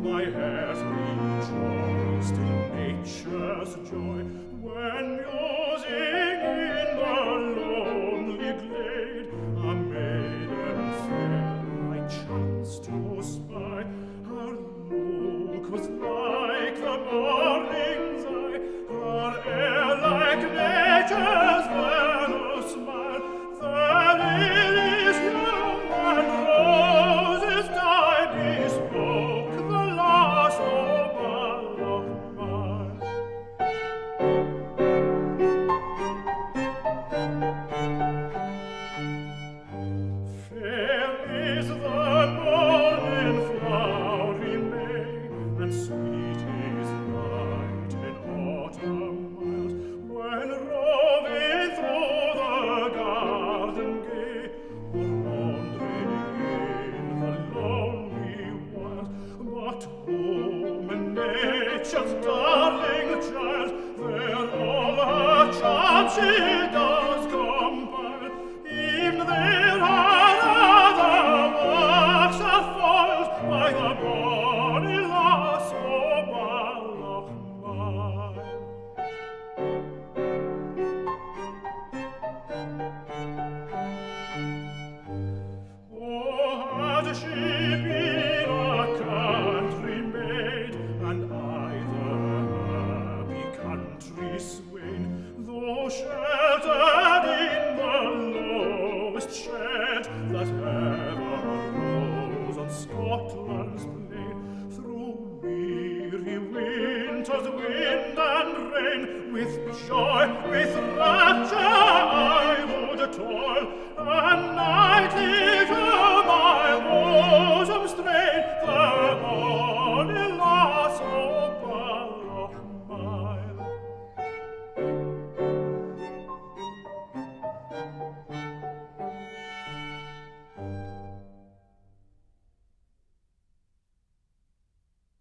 My heart rejoiced in nature's joy when musing in the lonely glade a maiden fair I chanced to spy. Her look was like the morning's eye, her air like nature's mellow smile. The lilies young and roses die bespoke the lass of Ballochmyle. Fair is the morning flowery May, and sweet is night in autumn mild, when roving through the garden gay, or wandering in the lonely wild. But home and nature's darling child, there all her charms she does compile. In there are other works are foiled by the bonny lass of Ballochmyle. Oh, had she been a country maid, and I the happy country swain, though sheltered in the lowest shed that ever rose on Scotland's plain, through weary winter's wind and rain, with joy, with rapture I would toil, and nightly to my woe